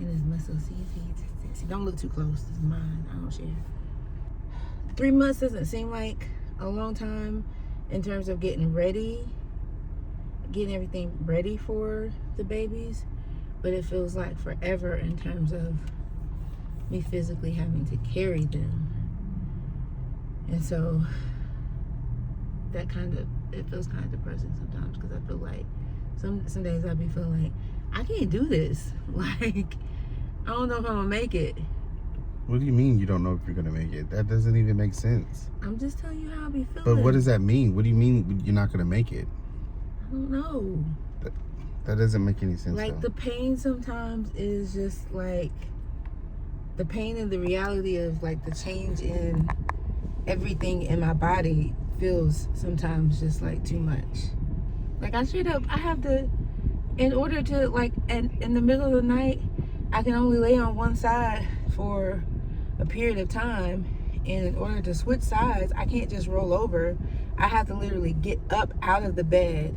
in his muscle. See, don't look too close. This is mine. I don't share. 3 months doesn't seem like a long time in terms of getting everything ready for the babies, but it feels like forever in terms of me physically having to carry them. And so it feels kind of depressing sometimes, because I feel like some days I be feeling like I can't do this. Like, I don't know if I'm gonna make it. What do you mean you don't know if you're gonna make it? That doesn't even make sense. I'm just telling you how I be feeling. But what does that mean? What do you mean you're not gonna make it? I don't know. That doesn't make any sense. Like, though. the pain sometimes is just like the pain and the reality of like the change in everything in my body feels sometimes just like too much. Like, I have to, in order to, like, in the middle of the night, I can only lay on one side for a period of time, and in order to switch sides, I can't just roll over. I have to literally get up out of the bed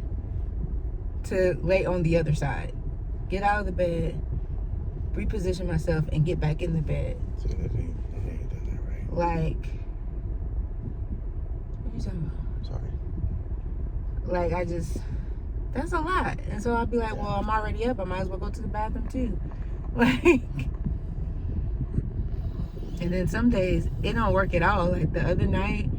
to lay on the other side. Get out of the bed, reposition myself, and get back in the bed. See, that ain't done that right. Like, what are you talking about? Sorry. Like, that's a lot. And so I'll be like, well, I'm already up. I might as well go to the bathroom too. Like, and then some days it don't work at all. Like the other night,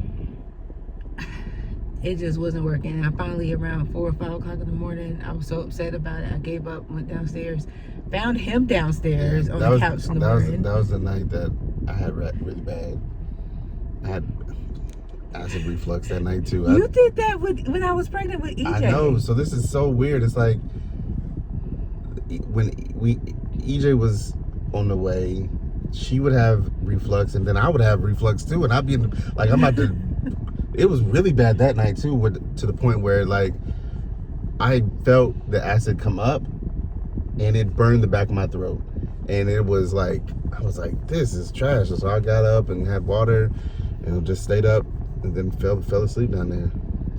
it just wasn't working. And I finally, around 4 or 5 o'clock in the morning, I was so upset about it. I gave up, went downstairs, found him downstairs on the couch in the morning. That was the night that I had really bad. I had acid reflux that night too. You did that when I was pregnant with EJ. I know. So this is so weird. It's like when EJ was on the way, she would have reflux, and then I would have reflux too, and I'd be like, I'm about to. It was really bad that night too, to the point where like I felt the acid come up, and it burned the back of my throat, and it was like I was like, this is trash. So I got up and had water, and just stayed up. And then fell asleep down there.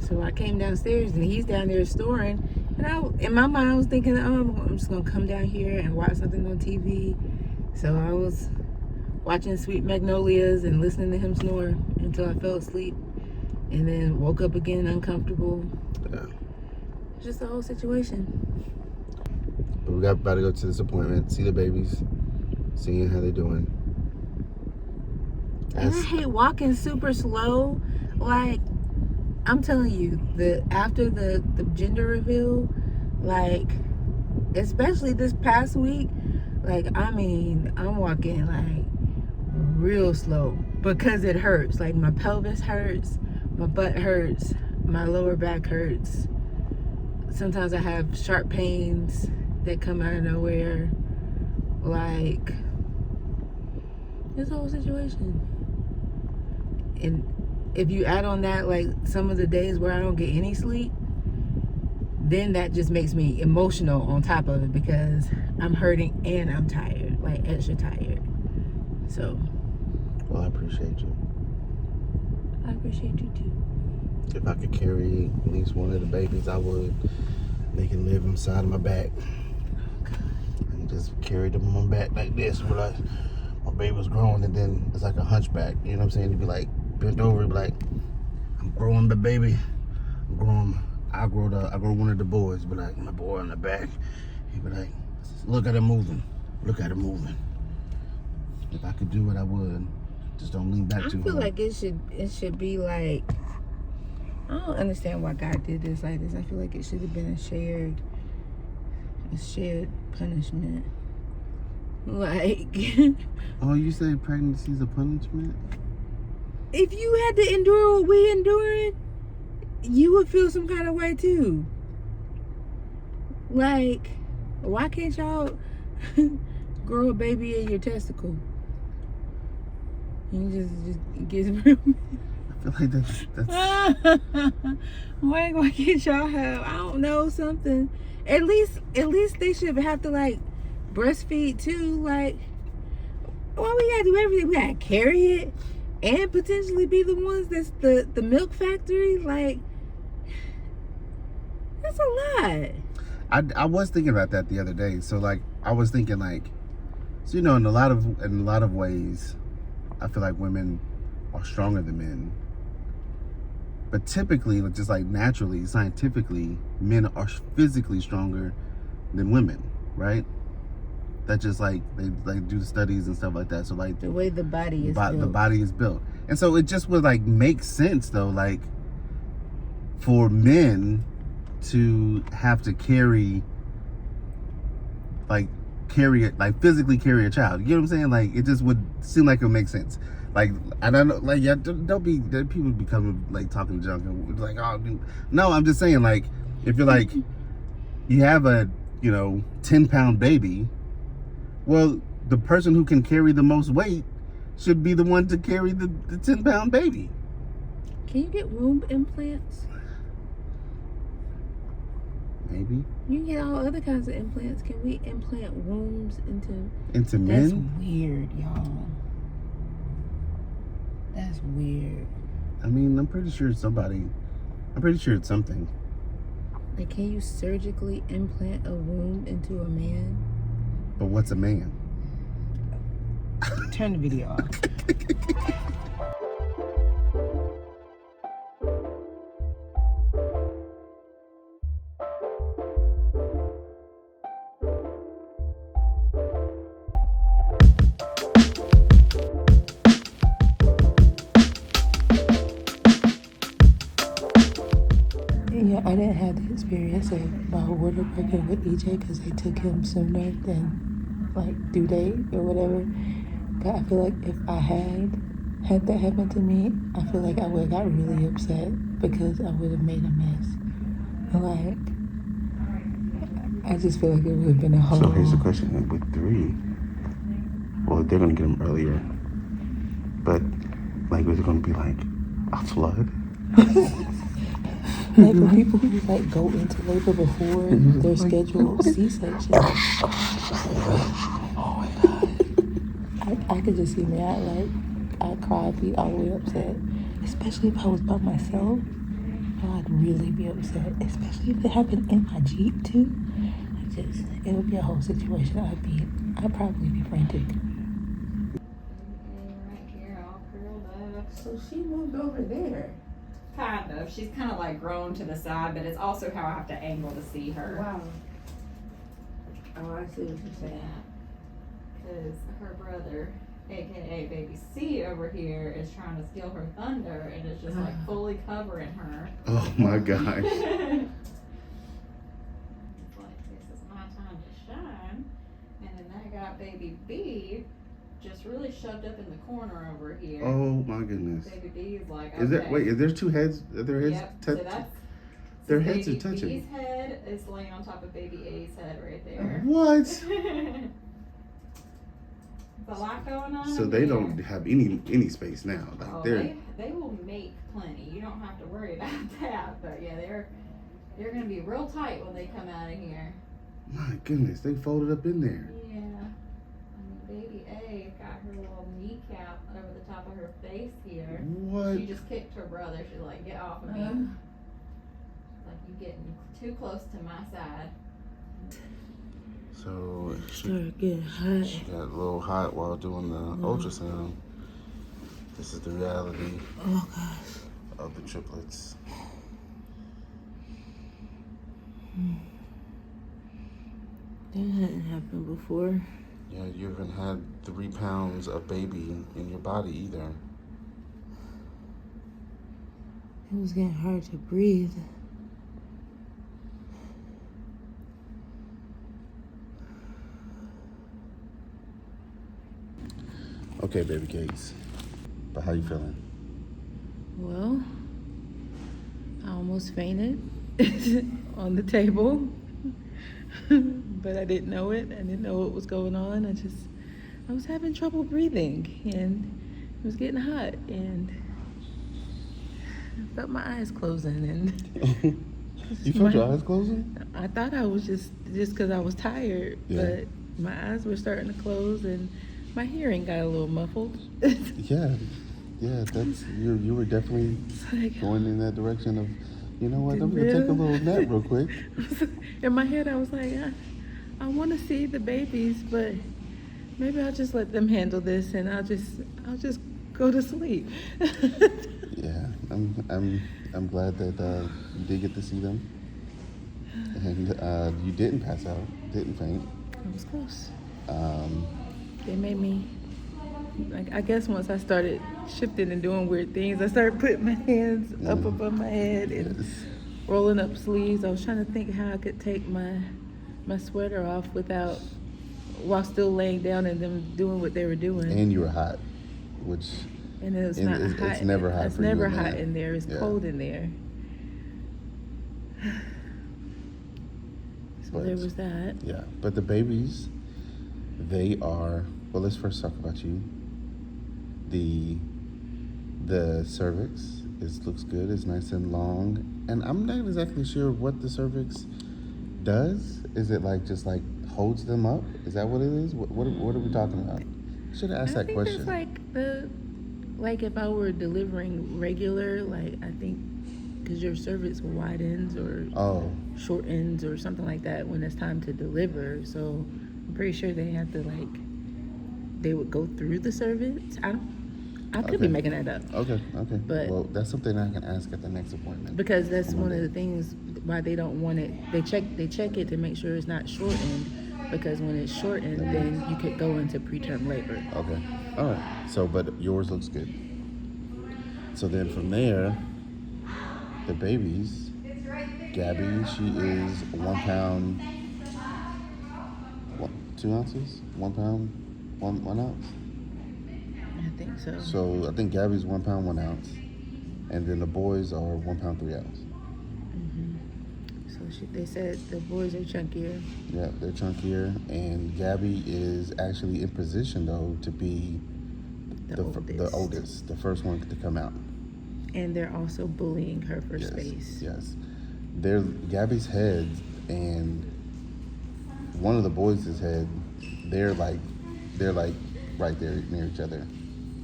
So I came downstairs, and he's down there storing. And in my mind, I was thinking, I'm just going to come down here and watch something on TV. So I was watching Sweet Magnolias and listening to him snore until I fell asleep. And then woke up again uncomfortable. Yeah. Just the whole situation. But we about to go to this appointment, see the babies, seeing how they're doing. And I hate walking super slow. Like, I'm telling you, after the gender reveal, like, especially this past week, like, I mean, I'm walking like real slow because it hurts. Like, my pelvis hurts, my butt hurts, my lower back hurts. Sometimes I have sharp pains that come out of nowhere. Like, this whole situation. And if you add on that, like, some of the days where I don't get any sleep, then that just makes me emotional on top of it, because I'm hurting and I'm tired, like extra tired. So, well, I appreciate you. I appreciate you too. If I could carry at least one of the babies, I would. They can live inside of my back. I can just carry them on my back like this, but like my baby was growing, and then it's like a hunchback. You know what I'm saying? You'd be like bent over, be like, I'm growing the baby. I'm growing. I grow one of the boys, but like my boy on the back. He'd be like, look at him moving. Look at him moving. If I could do it, I would. Just don't lean back too hard. I feel like it should be like, I don't understand why God did this like this. I feel like it should have been a shared punishment. Like, oh, you say pregnancy is a punishment? If you had to endure what we endured, you would feel some kind of way too. Like, why can't y'all grow a baby in your testicle? You just get real. I feel like that's why can't y'all have, I don't know, something? At least they should have to like breastfeed too. Like, why we gotta do everything? We gotta carry it and potentially be the ones that's the milk factory. Like, that's a lot. I was thinking about that the other day. So like I was thinking like So in a lot of ways, I feel like women are stronger than men. But typically, just like naturally, scientifically, men are physically stronger than women, right? That's just like they do the studies and stuff like that. So like the way the body is built. The body is built, and so it just would like make sense though, like for men to have to physically carry a child. You know what I'm saying? Like it just would seem like it would make sense. Like I don't know, like yeah, don't be people become like talking junk and like no, I'm just saying like if you're like you have a 10-pound baby, well the person who can carry the most weight should be the one to carry the 10-pound baby. Can you get womb implants? Maybe. You can get all other kinds of implants. Can we implant wombs into men? That's weird, y'all. That's weird. I mean, I'm pretty sure it's something. Like, can you surgically implant a womb into a man? But what's a man? Turn the video off. Yeah, I didn't have the experience of water breaking with EJ because they took him sooner than like due date or whatever. But I feel like if I had that happen to me, I feel like I would have got really upset because I would have made a mess. Like, I just feel like it would have been a whole. So here's the question: with 3, well, they're gonna get them earlier, but like, is it gonna be like a flood? Like for people who like go into labor before their scheduled C-section. Oh my God. I could just see me. I'd cry, be all the way upset. Especially if I was by myself. I'd really be upset. Especially if it happened in my Jeep too. It would be a whole situation. I'd probably be frantic. Right here, all curled up. So she moved over there. Kind of. She's kind of like grown to the side, but it's also how I have to angle to see her. Wow. Oh, I see what you're saying. Because her brother, aka Baby C over here, is trying to steal her thunder and is just like fully covering her. Oh my gosh. It's like, this is my time to shine. And then that got Baby B just really shoved up in the corner over here. Oh my goodness. Baby B is like, Is there 2 heads? Are their heads yep. So their heads Baby are touching. B's head is laying on top of Baby A's head right there. What? There's a lot going on. So they don't have any space now. Like they will make plenty. You don't have to worry about that. But yeah, they're gonna be real tight when they come out of here. My goodness, they folded up in there. Yeah. Baby A got her little kneecap over the top of her face here. What? She just kicked her brother. She's like, get off of me. Like, you getting too close to my side. So She got a little hot while doing the ultrasound. This is the reality of the triplets. That hadn't happened before. Yeah, you haven't had 3 pounds of baby in your body either. It was getting hard to breathe. Okay, baby cakes. But how you feeling? Well, I almost fainted on the table. But I didn't know it. I didn't know what was going on. I was having trouble breathing and it was getting hot and I felt my eyes closing and You felt your eyes closing? I thought I was just because I was tired, but my eyes were starting to close and my hearing got a little muffled. Yeah, that's you were definitely going in that direction of, you know what, I'm gonna take a little nap real quick. In my head I was like, I want to see the babies, but maybe I'll just let them handle this, and I'll just go to sleep. Yeah, I'm glad that you did get to see them, and you didn't pass out, didn't faint. It was close. Um, They made me. Like, I guess once I started shifting and doing weird things, I started putting my hands up above my head and yes. rolling up sleeves. I was trying to think how I could take my sweater off while still laying down and them doing what they were doing. And you were hot, which And it's not hot. It's never hot. It's for never you hot in there. It's cold in there. So there was that. Yeah, but the babies, they are. Well, let's first talk about you. The cervix looks good. It's nice and long, and I'm not exactly sure what the cervix does. Is it just holds them up? Is that what it is? What are we talking about? I should have asked that question. I think it's like if I were delivering regular, I think because your cervix widens or shortens or something like that when it's time to deliver. So I'm pretty sure they have to they would go through the cervix. I could be making that up. Okay. But well, that's something I can ask at the next appointment. Because that's one of the things why they don't want it. They check it to make sure it's not shortened. Because when it's shortened, then you could go into preterm labor. Okay. All right. So, but yours looks good. So then from there, the babies, Gabby, she is 1 pound, 2 ounces? 1 pound, 1 ounce? I think so. So I think Gabby's 1 pound, 1 ounce. And then the boys are 1 pound, 3 ounce. So they said the boys are chunkier. Yeah, they're chunkier. And Gabby is actually in position, though, to be the oldest, the first one to come out. And they're also bullying her for space. Yes. Gabby's head and one of the boys' head, they're right there near each other.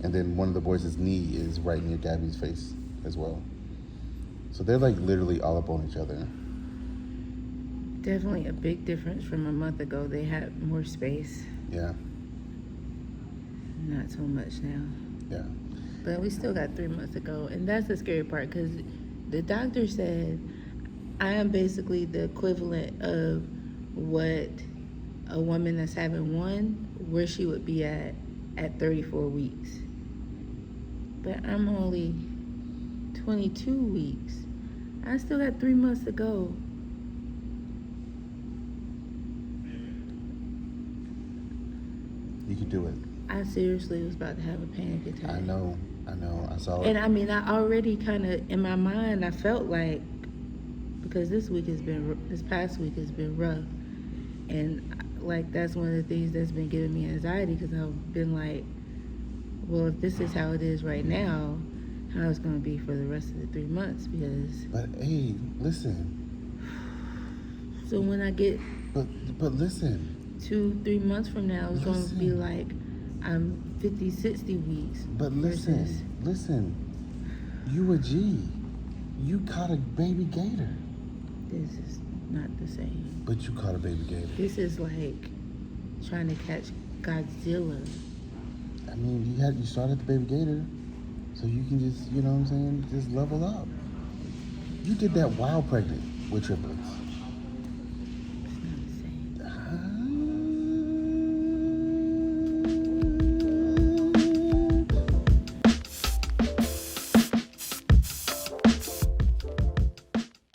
And then one of the boys' knee is right near Gabby's face as well. So they're literally all up on each other. Definitely a big difference from a month ago. They had more space. Yeah. Not so much now. Yeah. But we still got 3 months to go. And that's the scary part because the doctor said I am basically the equivalent of what a woman that's having one, where she would be at 34 weeks. But I'm only 22 weeks. I still got 3 months to go. You can do it. I seriously was about to have a panic attack. I know. I saw it. And I mean, I already kind of, in my mind, I felt like, because this past week has been rough. And that's one of the things that's been giving me anxiety because I've been like, well, if this is how it is right now, how it's going to be for the rest of the 3 months because... But hey, listen. So when I get... But listen. 2-3 months from now, it's going to be like I'm 50, 60 weeks. But listen. You a G. You caught a baby gator. This is not the same. But you caught a baby gator. This is like trying to catch Godzilla. I mean, you started the baby gator, so you can just, just level up. You did that while pregnant with triplets.